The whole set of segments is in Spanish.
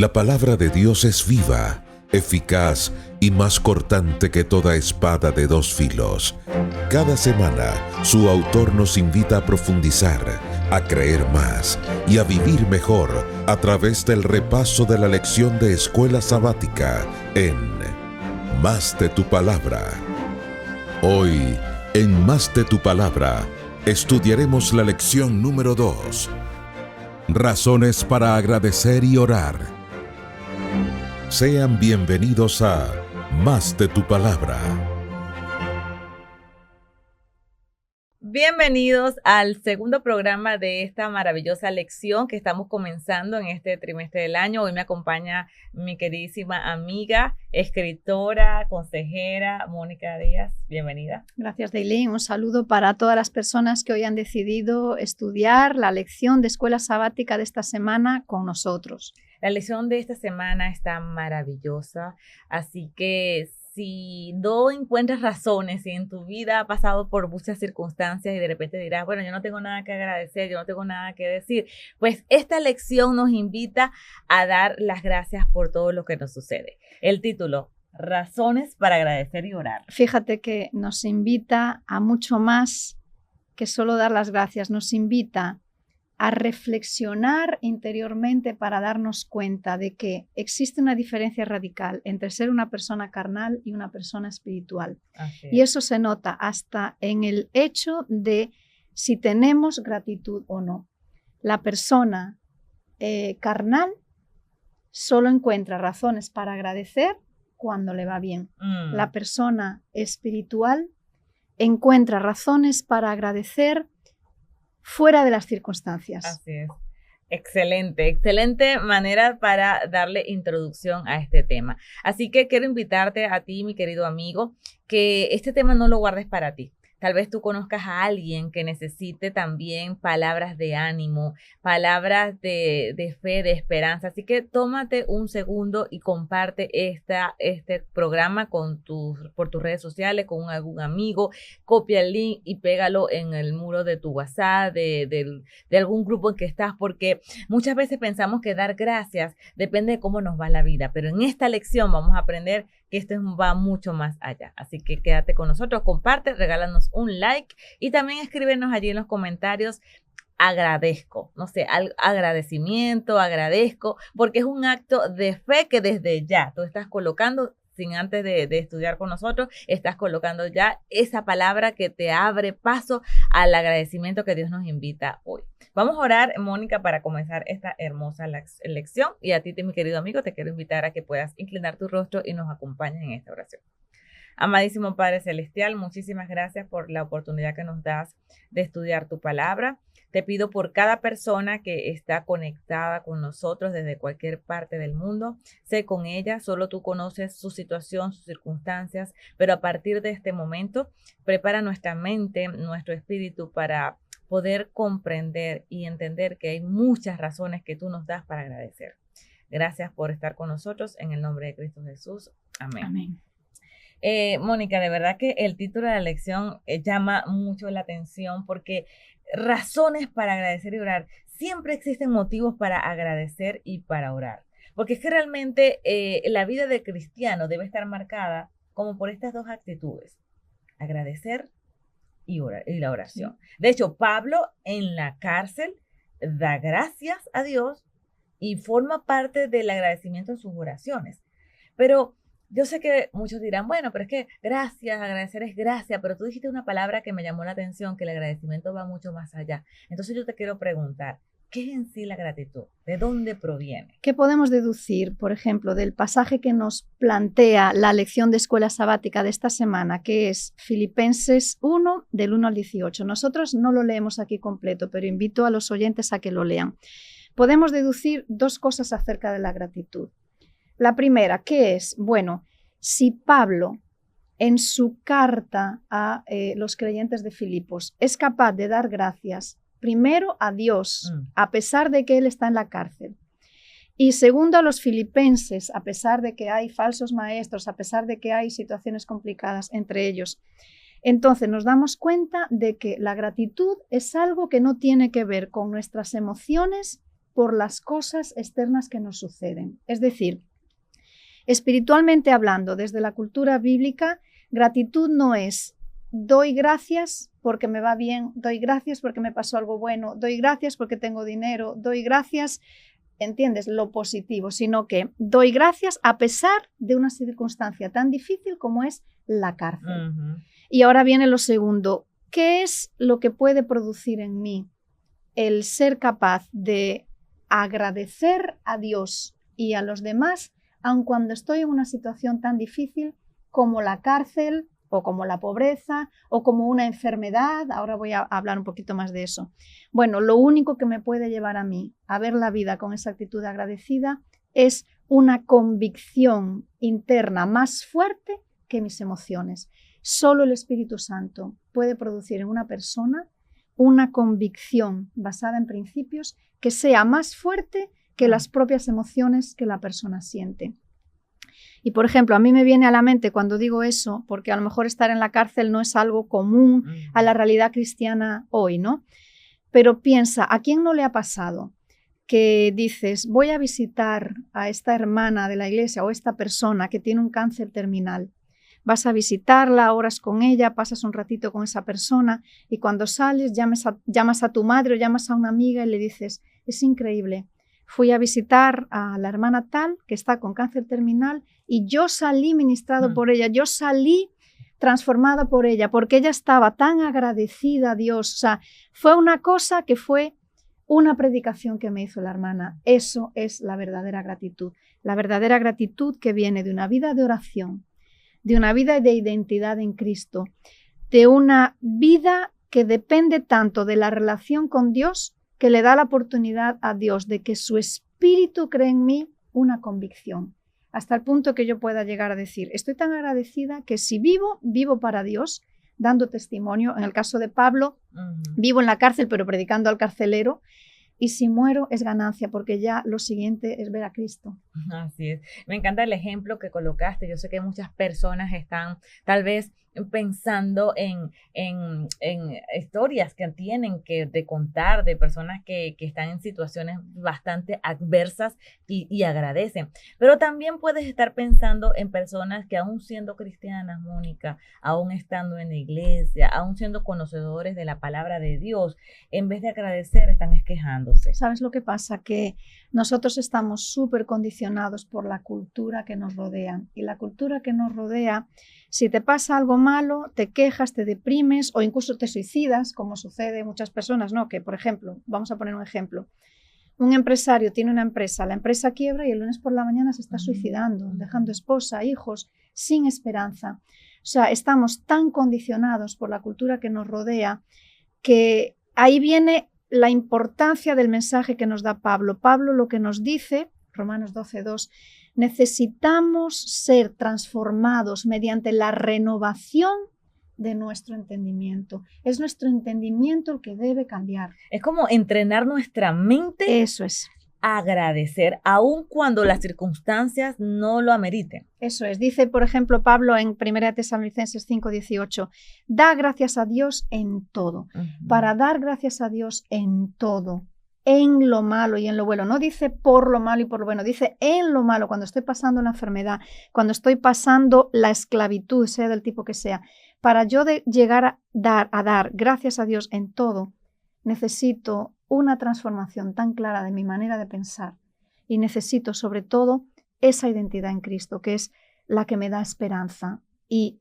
La palabra de Dios es viva, eficaz y más cortante que toda espada de dos filos. Cada semana, su autor nos invita a profundizar, a creer más y a vivir mejor a través del repaso de la lección de Escuela Sabática en Más de tu Palabra. Hoy, en Más de tu Palabra, estudiaremos la lección número 2. Razones para agradecer y orar. Sean bienvenidos a Más de tu Palabra. Bienvenidos al segundo programa de esta maravillosa lección que estamos comenzando en este trimestre del año. Hoy me acompaña mi queridísima amiga, escritora, consejera, Mónica Díaz. Bienvenida. Gracias, Daylene. Un saludo para todas las personas que hoy han decidido estudiar la lección de Escuela Sabática de esta semana con nosotros. La lección de esta semana está maravillosa, así que si no encuentras razones, si en tu vida ha pasado por muchas circunstancias y de repente dirás, bueno, yo no tengo nada que agradecer, yo no tengo nada que decir, pues esta lección nos invita a dar las gracias por todo lo que nos sucede. El título, Razones para agradecer y orar. Fíjate que nos invita a mucho más que solo dar las gracias, nos invita a reflexionar interiormente para darnos cuenta de que existe una diferencia radical entre ser una persona carnal y una persona espiritual. Y eso se nota hasta en el hecho de si tenemos gratitud o no. La persona carnal solo encuentra razones para agradecer cuando le va bien. La persona espiritual encuentra razones para agradecer fuera de las circunstancias. Así es. Excelente manera para darle introducción a este tema. Así que quiero invitarte a ti, mi querido amigo, que este tema no lo guardes para ti. Tal vez tú conozcas a alguien que necesite también palabras de ánimo, palabras de fe, de esperanza. Así que tómate un segundo y comparte este programa por tus redes sociales, con algún amigo. Copia el link y pégalo en el muro de tu WhatsApp, de algún grupo en que estás, porque muchas veces pensamos que dar gracias depende de cómo nos va la vida. Pero en esta lección vamos a aprender que esto va mucho más allá. Así que quédate con nosotros, comparte, regálanos un like y también escríbenos allí en los comentarios agradezco, no sé, agradecimiento, agradezco, porque es un acto de fe que desde ya tú estás colocando, sin antes de estudiar con nosotros, estás colocando ya esa palabra que te abre paso al agradecimiento que Dios nos invita hoy. Vamos a orar, Mónica, para comenzar esta hermosa lección, y a ti, mi querido amigo, te quiero invitar a que puedas inclinar tu rostro y nos acompañes en esta oración. Amadísimo Padre Celestial, muchísimas gracias por la oportunidad que nos das de estudiar tu palabra. Te pido por cada persona que está conectada con nosotros desde cualquier parte del mundo. Sé con ella, solo tú conoces su situación, sus circunstancias, pero a partir de este momento, prepara nuestra mente, nuestro espíritu para poder comprender y entender que hay muchas razones que tú nos das para agradecer. Gracias por estar con nosotros. En el nombre de Cristo Jesús. Amén. Amén. Mónica, de verdad que el título de la lección llama mucho la atención porque razones para agradecer y orar. Siempre existen motivos para agradecer y para orar. Porque es que realmente la vida del cristiano debe estar marcada como por estas dos actitudes. Agradecer y la oración. De hecho, Pablo en la cárcel da gracias a Dios y forma parte del agradecimiento en sus oraciones. Pero yo sé que muchos dirán, bueno, pero es que gracias, agradecer es gracia, pero tú dijiste una palabra que me llamó la atención, que el agradecimiento va mucho más allá. Entonces yo te quiero preguntar, ¿qué es en sí la gratitud? ¿De dónde proviene? ¿Qué podemos deducir, por ejemplo, del pasaje que nos plantea la lección de Escuela Sabática de esta semana, que es Filipenses 1, del 1 al 18? Nosotros no lo leemos aquí completo, pero invito a los oyentes a que lo lean. Podemos deducir dos cosas acerca de la gratitud. La primera, ¿qué es? Bueno, si Pablo en su carta a los creyentes de Filipos es capaz de dar gracias primero a Dios, a pesar de que él está en la cárcel, y segundo a los filipenses, a pesar de que hay falsos maestros, a pesar de que hay situaciones complicadas entre ellos, entonces nos damos cuenta de que la gratitud es algo que no tiene que ver con nuestras emociones por las cosas externas que nos suceden. Es decir, espiritualmente hablando, desde la cultura bíblica, gratitud no es doy gracias porque me va bien, doy gracias porque me pasó algo bueno, doy gracias porque tengo dinero, doy gracias, ¿entiendes? Lo positivo, sino que doy gracias a pesar de una circunstancia tan difícil como es la cárcel. Y ahora viene lo segundo. ¿Qué es lo que puede producir en mí el ser capaz de agradecer a Dios y a los demás, aun cuando estoy en una situación tan difícil como la cárcel, o como la pobreza, o como una enfermedad? Ahora voy a hablar un poquito más de eso. Bueno, lo único que me puede llevar a mí a ver la vida con esa actitud agradecida es una convicción interna más fuerte que mis emociones. Solo el Espíritu Santo puede producir en una persona una convicción basada en principios que sea más fuerte que las propias emociones que la persona siente. Y, por ejemplo, a mí me viene a la mente cuando digo eso, porque a lo mejor estar en la cárcel no es algo común a la realidad cristiana hoy, ¿no? Pero piensa, ¿a quién no le ha pasado que dices, voy a visitar a esta hermana de la iglesia o esta persona que tiene un cáncer terminal? Vas a visitarla, oras con ella, pasas un ratito con esa persona y cuando sales llamas a tu madre o llamas a una amiga y le dices, es increíble. Fui a visitar a la hermana tal que está con cáncer terminal y yo salí ministrado por ella, yo salí transformada por ella, porque ella estaba tan agradecida a Dios. O sea, fue una cosa que fue una predicación que me hizo la hermana. Eso es la verdadera gratitud que viene de una vida de oración, de una vida de identidad en Cristo, de una vida que depende tanto de la relación con Dios, que le da la oportunidad a Dios de que su Espíritu cree en mí una convicción, hasta el punto que yo pueda llegar a decir, estoy tan agradecida que si vivo, vivo para Dios, dando testimonio. En el caso de Pablo, vivo en la cárcel, pero predicando al carcelero, y si muero es ganancia, porque ya lo siguiente es ver a Cristo. Así es. Me encanta el ejemplo que colocaste. Yo sé que muchas personas están tal vez pensando en historias que tienen que de contar de personas que están en situaciones bastante adversas y agradecen. Pero también puedes estar pensando en personas que aún siendo cristianas, Mónica, aún estando en la iglesia, aún siendo conocedores de la palabra de Dios, en vez de agradecer están quejándose. ¿Sabes lo que pasa? Que nosotros estamos súper condicionados por la cultura que nos rodea. Y la cultura que nos rodea, si te pasa algo malo, te quejas, te deprimes o incluso te suicidas, como sucede en muchas personas, ¿no? Que, por ejemplo, vamos a poner un ejemplo. Un empresario tiene una empresa, la empresa quiebra y el lunes por la mañana se está suicidando, dejando esposa, hijos, sin esperanza. O sea, estamos tan condicionados por la cultura que nos rodea que ahí viene la importancia del mensaje que nos da Pablo. Pablo lo que nos dice, Romanos 12:2, necesitamos ser transformados mediante la renovación de nuestro entendimiento. Es nuestro entendimiento el que debe cambiar. Es como entrenar nuestra mente. Eso es. A agradecer, aun cuando las circunstancias no lo ameriten. Eso es. Dice, por ejemplo, Pablo en 1 Tesalonicenses 5:18, da gracias a Dios en todo. Para dar gracias a Dios en todo, en lo malo y en lo bueno. No dice por lo malo y por lo bueno, dice en lo malo, cuando estoy pasando la enfermedad, cuando estoy pasando la esclavitud, sea del tipo que sea. Para yo llegar a dar gracias a Dios en todo, necesito una transformación tan clara de mi manera de pensar y necesito sobre todo esa identidad en Cristo, que es la que me da esperanza. Y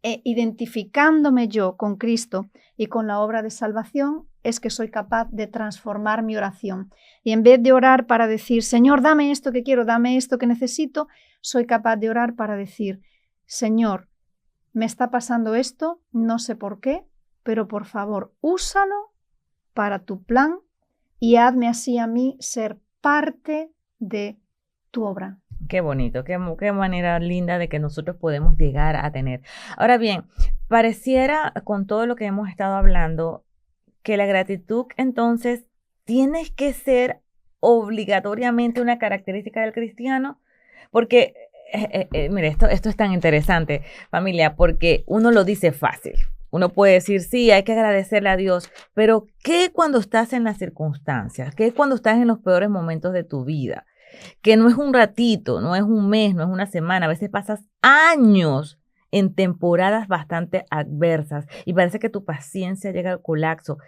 identificándome yo con Cristo y con la obra de salvación es que soy capaz de transformar mi oración. Y en vez de orar para decir, Señor, dame esto que quiero, dame esto que necesito, soy capaz de orar para decir, Señor, me está pasando esto, no sé por qué, pero por favor, úsalo para tu plan y hazme así a mí ser parte de tu obra. Qué bonito, qué manera linda de que nosotros podemos llegar a tener. Ahora bien, pareciera con todo lo que hemos estado hablando que la gratitud entonces tiene que ser obligatoriamente una característica del cristiano, porque mire, esto es tan interesante, familia, porque uno lo dice fácil. Uno puede decir, sí, hay que agradecerle a Dios, pero ¿qué cuando estás en las circunstancias? ¿Qué cuando estás en los peores momentos de tu vida? Que no es un ratito, no es un mes, no es una semana, a veces pasas años en temporadas bastante adversas y parece que tu paciencia llega al colapso.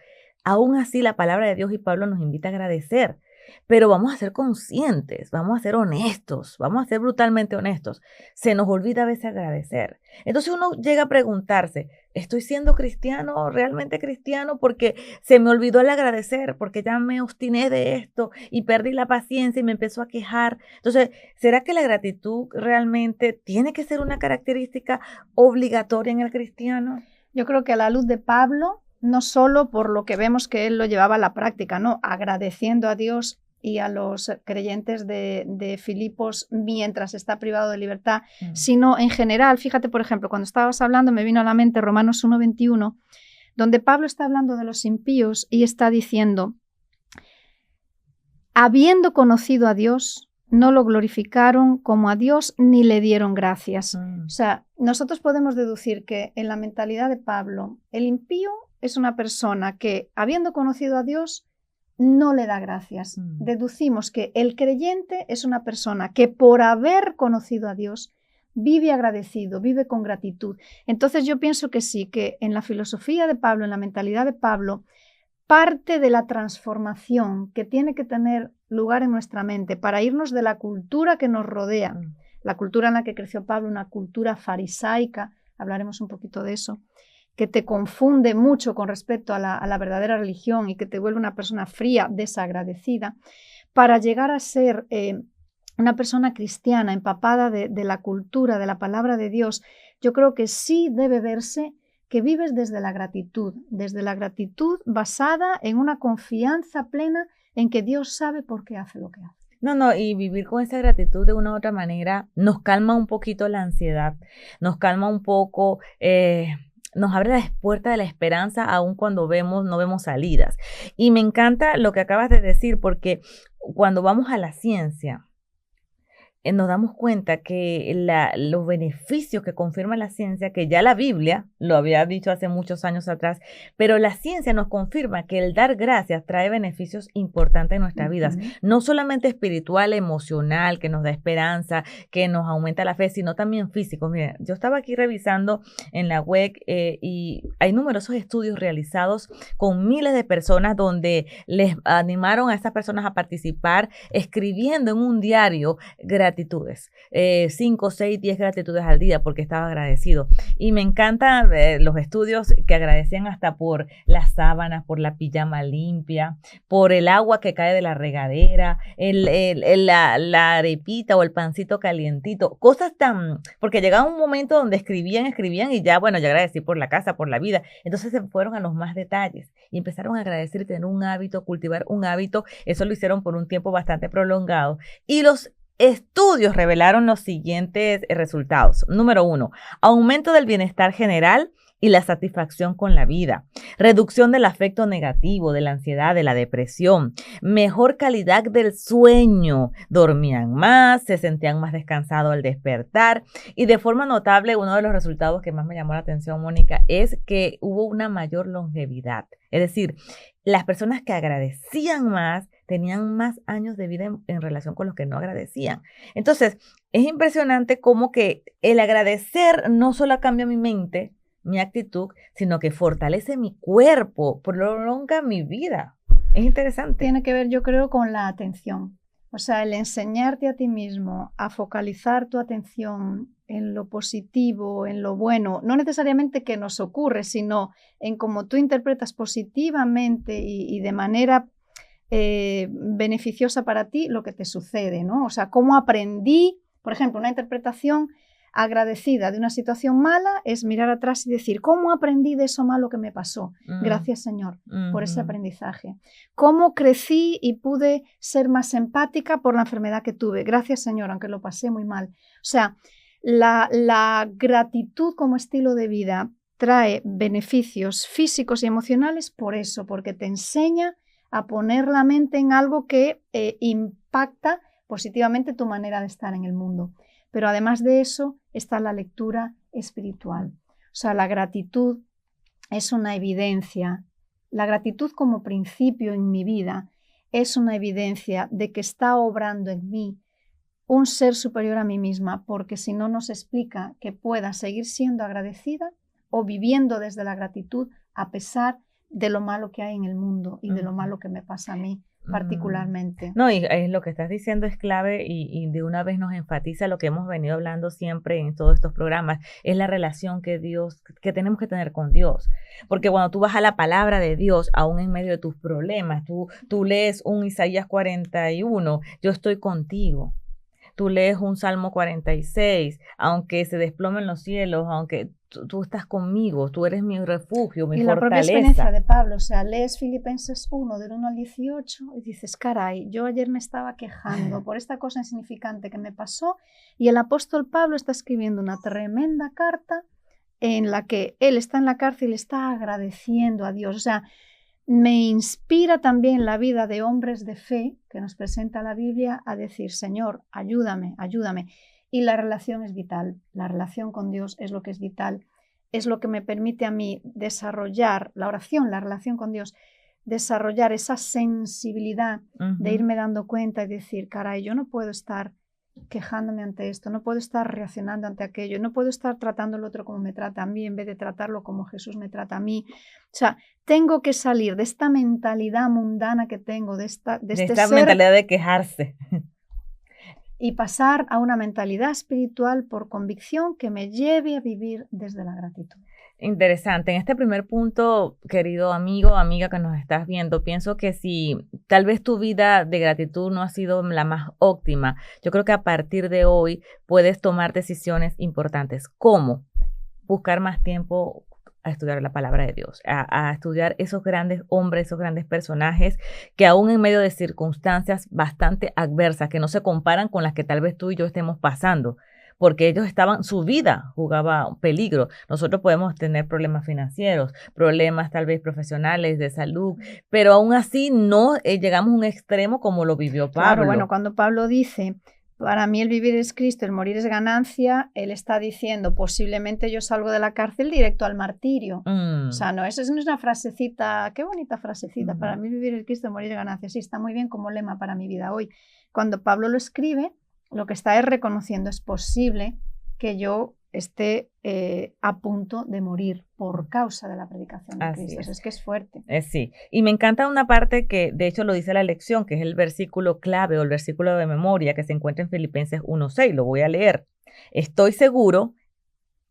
Aún así, la palabra de Dios y Pablo nos invita a agradecer, pero vamos a ser conscientes, vamos a ser honestos, vamos a ser brutalmente honestos. Se nos olvida a veces agradecer. Entonces uno llega a preguntarse, ¿estoy siendo cristiano, realmente cristiano? Porque se me olvidó el agradecer, porque ya me obstiné de esto y perdí la paciencia y me empezó a quejar. Entonces, ¿será que la gratitud realmente tiene que ser una característica obligatoria en el cristiano? Yo creo que a la luz de Pablo, no solo por lo que vemos que él lo llevaba a la práctica, ¿no? Agradeciendo a Dios y a los creyentes de Filipos mientras está privado de libertad, sino en general. Fíjate, por ejemplo, cuando estabas hablando me vino a la mente Romanos 1:21, donde Pablo está hablando de los impíos y está diciendo, habiendo conocido a Dios, no lo glorificaron como a Dios ni le dieron gracias. O sea, nosotros podemos deducir que en la mentalidad de Pablo, el impío es una persona que, habiendo conocido a Dios, no le da gracias. Deducimos que el creyente es una persona que por haber conocido a Dios vive agradecido, vive con gratitud. Entonces yo pienso que sí, que en la filosofía de Pablo, en la mentalidad de Pablo, parte de la transformación que tiene que tener lugar en nuestra mente para irnos de la cultura que nos rodea, la cultura en la que creció Pablo, una cultura farisaica, hablaremos un poquito de eso, que te confunde mucho con respecto a la verdadera religión y que te vuelve una persona fría, desagradecida, para llegar a ser una persona cristiana, empapada de la cultura, de la palabra de Dios. Yo creo que sí debe verse que vives desde la gratitud basada en una confianza plena en que Dios sabe por qué hace lo que hace. No, y vivir con esa gratitud de una u otra manera nos calma un poquito la ansiedad, nos calma un poco, nos abre las puertas de la esperanza aun cuando no vemos salidas. Y me encanta lo que acabas de decir, porque cuando vamos a la ciencia, nos damos cuenta que los beneficios que confirma la ciencia, que ya la Biblia lo había dicho hace muchos años atrás, pero la ciencia nos confirma que el dar gracias trae beneficios importantes en nuestras vidas, no solamente espiritual, emocional, que nos da esperanza, que nos aumenta la fe, sino también físico. Mira, yo estaba aquí revisando en la web y hay numerosos estudios realizados con miles de personas donde les animaron a esas personas a participar escribiendo en un diario gratitudes, 5, 6, 10 gratitudes al día porque estaba agradecido. Y me encantan los estudios que agradecían hasta por las sábanas, por la pijama limpia, por el agua que cae de la regadera, la arepita o el pancito calientito, cosas porque llegaba un momento donde escribían y ya, bueno, ya agradecí por la casa, por la vida. Entonces se fueron a los más detalles y empezaron a agradecer y tener un hábito, cultivar un hábito. Eso lo hicieron por un tiempo bastante prolongado. Y los estudios revelaron los siguientes resultados. Número 1, aumento del bienestar general y la satisfacción con la vida, reducción del afecto negativo, de la ansiedad, de la depresión, mejor calidad del sueño, dormían más, se sentían más descansados al despertar y de forma notable uno de los resultados que más me llamó la atención, Mónica, es que hubo una mayor longevidad. Es decir, las personas que agradecían más tenían más años de vida en relación con los que no agradecían. Entonces, es impresionante cómo que el agradecer no solo cambia mi mente, mi actitud, sino que fortalece mi cuerpo, prolonga mi vida. Es interesante. Tiene que ver, yo creo, con la atención. O sea, el enseñarte a ti mismo a focalizar tu atención en lo positivo, en lo bueno, no necesariamente que nos ocurre, sino en cómo tú interpretas positivamente y de manera beneficiosa para ti lo que te sucede, ¿no? O sea, cómo aprendí, por ejemplo, una interpretación agradecida de una situación mala es mirar atrás y decir, ¿cómo aprendí de eso malo que me pasó? Gracias, Señor, por ese aprendizaje. ¿Cómo crecí y pude ser más empática por la enfermedad que tuve? Gracias, Señor, aunque lo pasé muy mal. O sea, la gratitud como estilo de vida trae beneficios físicos y emocionales por eso, porque te enseña a poner la mente en algo que impacta positivamente tu manera de estar en el mundo. Pero además de eso está la lectura espiritual. O sea, la gratitud es una evidencia. La gratitud como principio en mi vida es una evidencia de que está obrando en mí un ser superior a mí misma, porque si no nos explica que pueda seguir siendo agradecida o viviendo desde la gratitud a pesar de lo malo que hay en el mundo y de lo malo que me pasa a mí particularmente. No, y lo que estás diciendo es clave y de una vez nos enfatiza lo que hemos venido hablando siempre en todos estos programas, es la relación que tenemos que tener con Dios. Porque cuando tú vas a la palabra de Dios, aún en medio de tus problemas, tú lees un Isaías 41, yo estoy contigo. Tú lees un Salmo 46, aunque se desplomen los cielos, aunque tú estás conmigo, tú eres mi refugio, mi fortaleza. Y la propia experiencia de Pablo, o sea, lees Filipenses 1, del 1 al 18, y dices, caray, yo ayer me estaba quejando por esta cosa insignificante que me pasó, y el apóstol Pablo está escribiendo una tremenda carta en la que él está en la cárcel y está agradeciendo a Dios. O sea, me inspira también la vida de hombres de fe que nos presenta la Biblia a decir, Señor, ayúdame, ayúdame. Y la relación es vital, la relación con Dios es lo que es vital, es lo que me permite a mí desarrollar la oración, la relación con Dios, desarrollar esa sensibilidad de irme dando cuenta y decir, caray, yo no puedo estar quejándome ante esto, no puedo estar reaccionando ante aquello, no puedo estar tratando al otro como me trata a mí en vez de tratarlo como Jesús me trata a mí. O sea, tengo que salir de esta mentalidad mundana que tengo, de esta mentalidad de quejarse. Y pasar a una mentalidad espiritual por convicción que me lleve a vivir desde la gratitud. Interesante. En este primer punto, querido amigo, amiga que nos estás viendo, pienso que si tal vez tu vida de gratitud no ha sido la más óptima, yo creo que a partir de hoy puedes tomar decisiones importantes. ¿Cómo? Buscar más tiempo a estudiar la palabra de Dios, a estudiar esos grandes hombres, esos grandes personajes que aún en medio de circunstancias bastante adversas, que no se comparan con las que tal vez tú y yo estemos pasando, porque ellos su vida jugaba peligro. Nosotros podemos tener problemas financieros, problemas tal vez profesionales, de salud, pero aún así no llegamos a un extremo como lo vivió Pablo. Claro, bueno, cuando Pablo dice, para mí el vivir es Cristo, el morir es ganancia, él está diciendo, posiblemente yo salgo de la cárcel directo al martirio. O sea, no, eso no es una frasecita, qué bonita frasecita, para mí vivir es Cristo, el morir es ganancia. Sí, está muy bien como lema para mi vida hoy. Cuando Pablo lo escribe, lo que está es reconociendo, es posible que yo esté a punto de morir por causa de la predicación de Cristo. Es que es fuerte. Sí, y me encanta una parte que de hecho lo dice la lección, que es el versículo clave o el versículo de memoria que se encuentra en Filipenses 1:6. Lo voy a leer. Estoy seguro,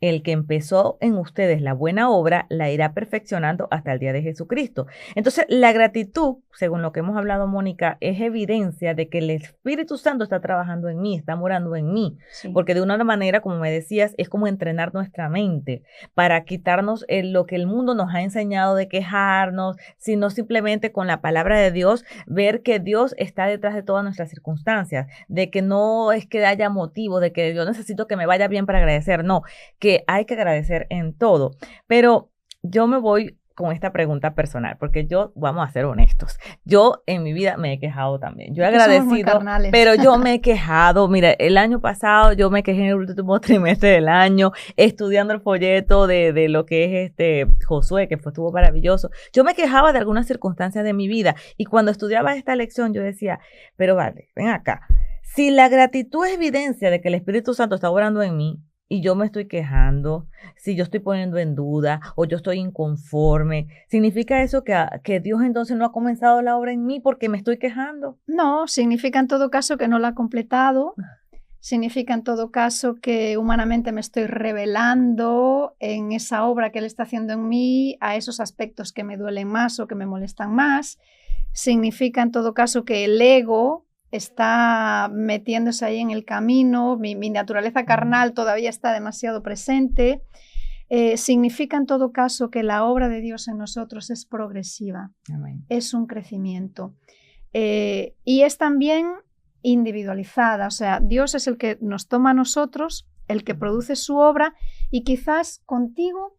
el que empezó en ustedes la buena obra, la irá perfeccionando hasta el día de Jesucristo. Entonces, la gratitud, según lo que hemos hablado, Mónica, es evidencia de que el Espíritu Santo está trabajando en mí, está morando en mí. Sí. Porque de una manera, como me decías, es como entrenar nuestra mente para quitarnos lo que el mundo nos ha enseñado de quejarnos, sino simplemente con la palabra de Dios, ver que Dios está detrás de todas nuestras circunstancias, de que no es que haya motivo, de que yo necesito que me vaya bien para agradecer, no, que hay que agradecer en todo. Pero yo me voy con esta pregunta personal, porque vamos a ser honestos, yo en mi vida me he quejado también. Yo he agradecido, pero yo me he quejado. Mira, el año pasado yo me quejé en el último trimestre del año, estudiando el folleto de lo que es Josué, que estuvo maravilloso. Yo me quejaba de algunas circunstancias de mi vida, y cuando estudiaba esta lección yo decía, pero vale, ven acá, si la gratitud es evidencia de que el Espíritu Santo está obrando en mí, y yo me estoy quejando, si yo estoy poniendo en duda o yo estoy inconforme, ¿significa eso que Dios entonces no ha comenzado la obra en mí porque me estoy quejando? No, significa en todo caso que no la ha completado, significa en todo caso que humanamente me estoy revelando en esa obra que Él está haciendo en mí, a esos aspectos que me duelen más o que me molestan más, significa en todo caso que el ego está metiéndose ahí en el camino, mi naturaleza carnal todavía está demasiado presente. Significa en todo caso que la obra de Dios en nosotros es progresiva, Amén. Es un crecimiento y es también individualizada, o sea, Dios es el que nos toma a nosotros, el que produce su obra, y quizás contigo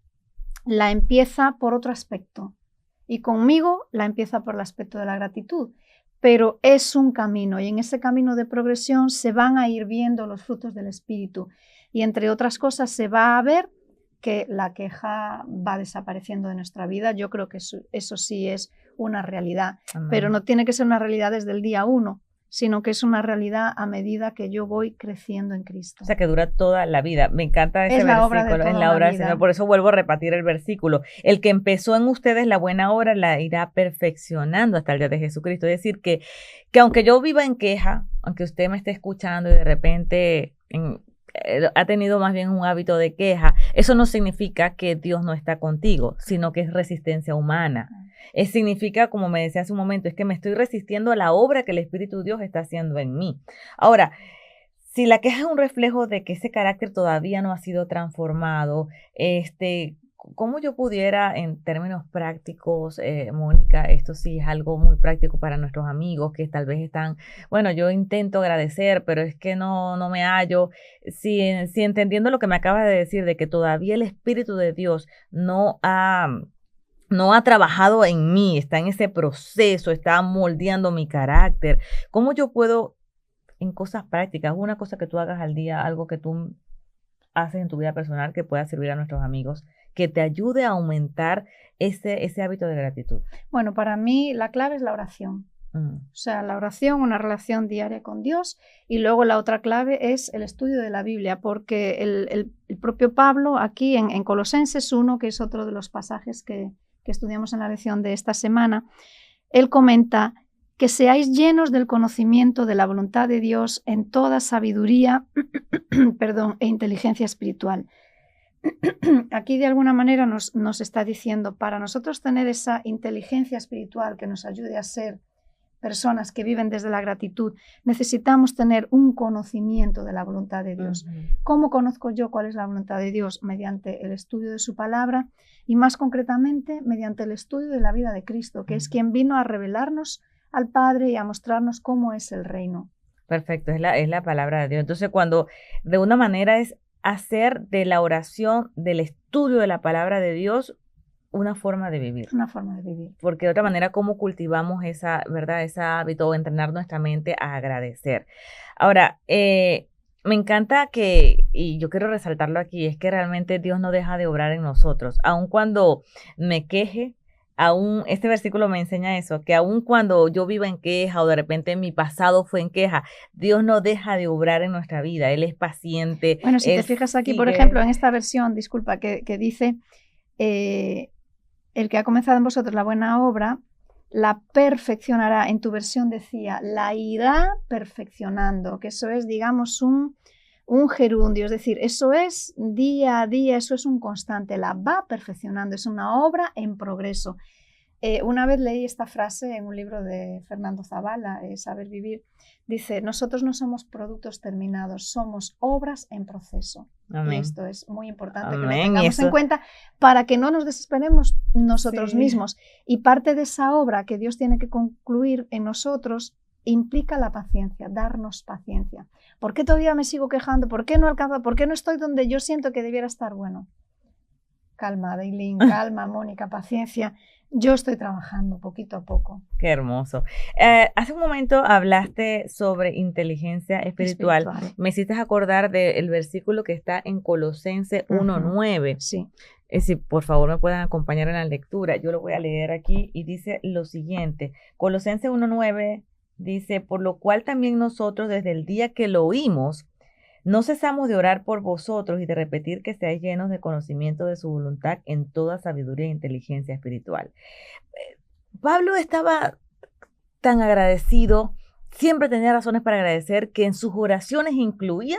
la empieza por otro aspecto y conmigo la empieza por el aspecto de la gratitud. Pero es un camino, y en ese camino de progresión se van a ir viendo los frutos del Espíritu, y entre otras cosas se va a ver que la queja va desapareciendo de nuestra vida. Yo creo que eso sí es una realidad, pero no tiene que ser una realidad desde el día 1, sino que es una realidad a medida que yo voy creciendo en Cristo. O sea, que dura toda la vida. Me encanta ese versículo. Es la obra del Señor. Por eso vuelvo a repetir el versículo. El que empezó en ustedes la buena obra la irá perfeccionando hasta el día de Jesucristo. Es decir, que aunque yo viva en queja, aunque usted me esté escuchando y de repente ha tenido más bien un hábito de queja, eso no significa que Dios no está contigo, sino que es resistencia humana. Significa, como me decía hace un momento, es que me estoy resistiendo a la obra que el Espíritu de Dios está haciendo en mí. Ahora, si la queja es un reflejo de que ese carácter todavía no ha sido transformado, ¿cómo yo pudiera, en términos prácticos, Mónica, esto sí es algo muy práctico para nuestros amigos que tal vez están, bueno, yo intento agradecer, pero es que no me hallo. Si entendiendo lo que me acabas de decir, de que todavía el Espíritu de Dios no ha trabajado en mí, está en ese proceso, está moldeando mi carácter, ¿cómo yo puedo, en cosas prácticas, una cosa que tú hagas al día, algo que tú haces en tu vida personal que pueda servir a nuestros amigos, que te ayude a aumentar ese hábito de gratitud? Bueno, para mí la clave es la oración. O sea, la oración, una relación diaria con Dios, y luego la otra clave es el estudio de la Biblia, porque el propio Pablo aquí en Colosenses 1, que es otro de los pasajes que estudiamos en la lección de esta semana, él comenta que seáis llenos del conocimiento de la voluntad de Dios en toda sabiduría e inteligencia espiritual. Aquí de alguna manera nos está diciendo, para nosotros tener esa inteligencia espiritual que nos ayude a ser personas que viven desde la gratitud, necesitamos tener un conocimiento de la voluntad de Dios. ¿Cómo conozco yo cuál es la voluntad de Dios? Mediante el estudio de su palabra y más concretamente mediante el estudio de la vida de Cristo, que es quien vino a revelarnos al Padre y a mostrarnos cómo es el reino. Perfecto, es la palabra de Dios. Entonces, cuando de una manera es hacer de la oración, del estudio de la palabra de Dios, una forma de vivir. Una forma de vivir. Porque de otra manera, ¿cómo cultivamos esa, verdad, ese hábito o entrenar nuestra mente a agradecer? Ahora, me encanta y yo quiero resaltarlo aquí, es que realmente Dios no deja de obrar en nosotros. Aun cuando me queje, este versículo me enseña eso, que aun cuando yo viva en queja o de repente mi pasado fue en queja, Dios no deja de obrar en nuestra vida. Él es paciente. Bueno, si te fijas aquí, por ejemplo, en esta versión, disculpa, que dice... el que ha comenzado en vosotros la buena obra, la perfeccionará. En tu versión decía, la irá perfeccionando, que eso es, digamos, un gerundio, es decir, eso es día a día, eso es un constante, la va perfeccionando, es una obra en progreso. Una vez leí esta frase en un libro de Fernando Zavala, Saber Vivir, dice, nosotros no somos productos terminados, somos obras en proceso. Amén. Y esto es muy importante. Amén. Que lo tengamos en cuenta para que no nos desesperemos nosotros mismos. Y parte de esa obra que Dios tiene que concluir en nosotros implica la paciencia, darnos paciencia. ¿Por qué todavía me sigo quejando? ¿Por qué no alcanzo? ¿Por qué no estoy donde yo siento que debiera estar? Bueno, calma, Dailín, calma, Mónica, paciencia. Yo estoy trabajando poquito a poco. Qué hermoso. Hace un momento hablaste sobre inteligencia espiritual. Me hiciste acordar del versículo que está en Colosenses 1:9. Sí. Si por favor me pueden acompañar en la lectura. Yo lo voy a leer aquí y dice lo siguiente. Colosenses 1:9 dice, por lo cual también nosotros desde el día que lo oímos, no cesamos de orar por vosotros y de repetir que seáis llenos de conocimiento de su voluntad en toda sabiduría e inteligencia espiritual. Pablo estaba tan agradecido, siempre tenía razones para agradecer, que en sus oraciones incluía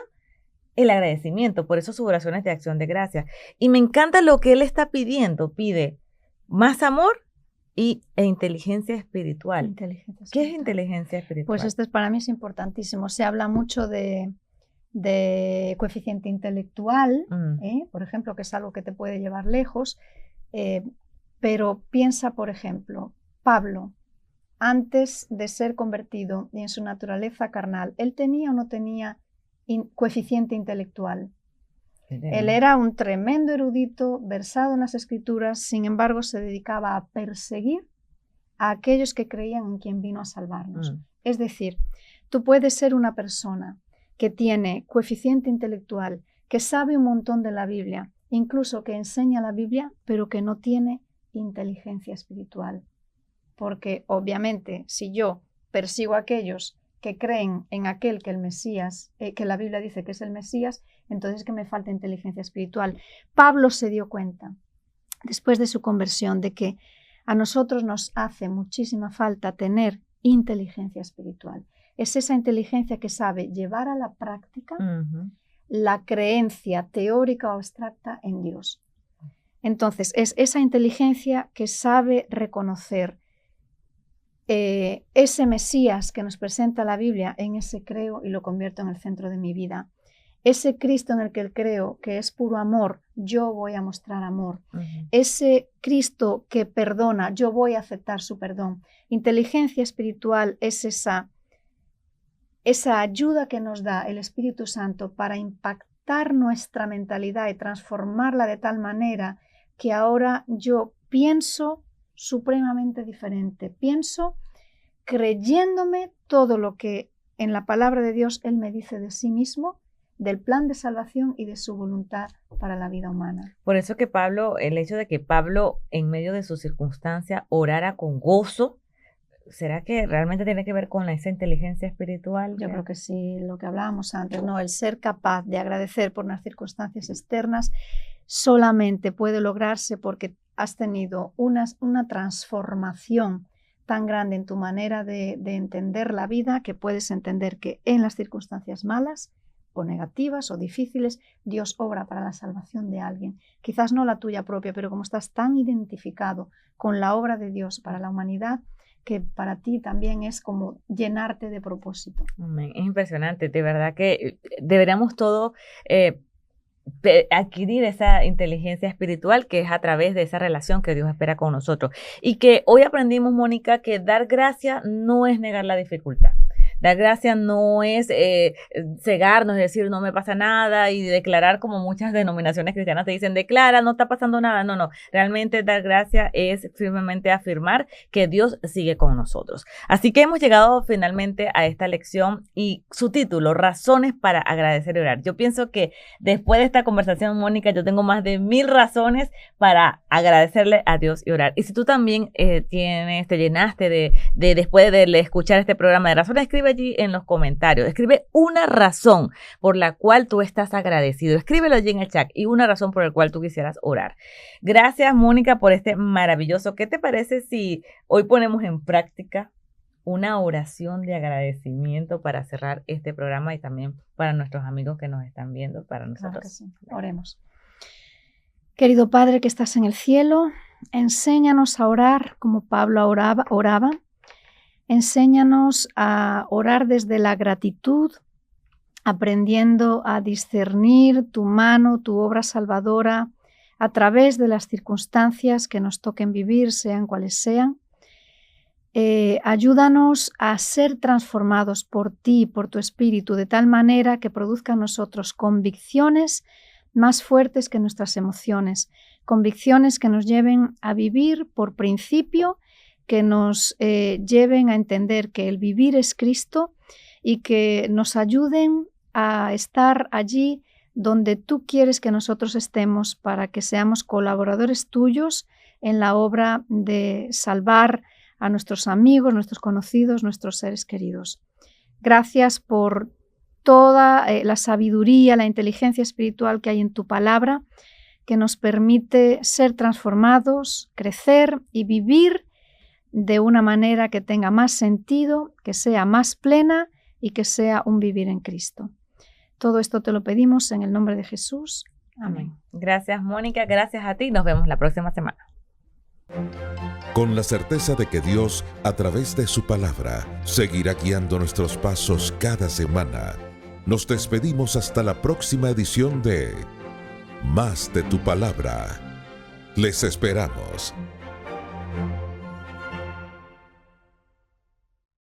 el agradecimiento, por eso sus oraciones de acción de gracias. Y me encanta lo que él está pidiendo, pide más amor e inteligencia espiritual. ¿Qué es inteligencia espiritual? Pues esto para mí es importantísimo. Se habla mucho de coeficiente intelectual, por ejemplo, que es algo que te puede llevar lejos, pero piensa, por ejemplo, Pablo, antes de ser convertido y en su naturaleza carnal, ¿él tenía o no tenía coeficiente intelectual? Él era un tremendo erudito, versado en las escrituras, sin embargo se dedicaba a perseguir a aquellos que creían en quien vino a salvarnos. Es decir, tú puedes ser una persona que tiene coeficiente intelectual, que sabe un montón de la Biblia, incluso que enseña la Biblia, pero que no tiene inteligencia espiritual. Porque obviamente si yo persigo a aquellos que creen en aquel que el Mesías, que la Biblia dice que es el Mesías, entonces que me falta inteligencia espiritual. Pablo se dio cuenta, después de su conversión, de que a nosotros nos hace muchísima falta tener inteligencia espiritual. Es esa inteligencia que sabe llevar a la práctica la creencia teórica o abstracta en Dios. Entonces, es esa inteligencia que sabe reconocer ese Mesías que nos presenta la Biblia, en ese creo y lo convierto en el centro de mi vida. Ese Cristo en el que creo, que es puro amor, yo voy a mostrar amor. Ese Cristo que perdona, yo voy a aceptar su perdón. Inteligencia espiritual es esa ayuda que nos da el Espíritu Santo para impactar nuestra mentalidad y transformarla de tal manera que ahora yo pienso supremamente diferente. Pienso creyéndome todo lo que en la palabra de Dios Él me dice de sí mismo, del plan de salvación y de su voluntad para la vida humana. Por eso que Pablo, el hecho de que Pablo en medio de su circunstancia orara con gozo, ¿será que realmente tiene que ver con esa inteligencia espiritual? Yo creo que sí, lo que hablábamos antes, ¿no? El ser capaz de agradecer por unas circunstancias externas solamente puede lograrse porque has tenido una transformación tan grande en tu manera de entender la vida que puedes entender que en las circunstancias malas o negativas o difíciles, Dios obra para la salvación de alguien. Quizás no la tuya propia, pero como estás tan identificado con la obra de Dios para la humanidad, que para ti también es como llenarte de propósito. Es impresionante, de verdad que deberíamos todo adquirir esa inteligencia espiritual que es a través de esa relación que Dios espera con nosotros. Y que hoy aprendimos, Mónica, que dar gracia no es negar la dificultad. Dar gracia no es cegarnos, es decir, no me pasa nada y declarar como muchas denominaciones cristianas te dicen, declara, no está pasando nada. No, no. Realmente dar gracia es firmemente afirmar que Dios sigue con nosotros. Así que hemos llegado finalmente a esta lección y su título, Razones para agradecer y orar. Yo pienso que después de esta conversación, Mónica, yo tengo más de 1000 razones para agradecerle a Dios y orar. Y si tú también te llenaste de después de escuchar este programa de razones, escribe allí en los comentarios, escribe una razón por la cual tú estás agradecido, escríbelo allí en el chat y una razón por la cual tú quisieras orar. Gracias, Mónica, por este maravilloso. ¿Qué te parece si hoy ponemos en práctica una oración de agradecimiento para cerrar este programa y también para nuestros amigos que nos están viendo, para nosotros? Claro que sí. Oremos. Querido Padre que estás en el cielo, enséñanos a orar como Pablo oraba. Enséñanos a orar desde la gratitud, aprendiendo a discernir tu mano, tu obra salvadora, a través de las circunstancias que nos toquen vivir, sean cuales sean. Ayúdanos a ser transformados por ti, por tu Espíritu, de tal manera que produzca en nosotros convicciones más fuertes que nuestras emociones, convicciones que nos lleven a vivir por principio, que nos lleven a entender que el vivir es Cristo y que nos ayuden a estar allí donde tú quieres que nosotros estemos para que seamos colaboradores tuyos en la obra de salvar a nuestros amigos, nuestros conocidos, nuestros seres queridos. Gracias por toda la sabiduría, la inteligencia espiritual que hay en tu palabra, que nos permite ser transformados, crecer y vivir de una manera que tenga más sentido, que sea más plena y que sea un vivir en Cristo. Todo esto te lo pedimos en el nombre de Jesús. Amén. Gracias, Mónica. Gracias a ti. Nos vemos la próxima semana. Con la certeza de que Dios, a través de su palabra, seguirá guiando nuestros pasos cada semana, nos despedimos hasta la próxima edición de Más de tu Palabra. Les esperamos.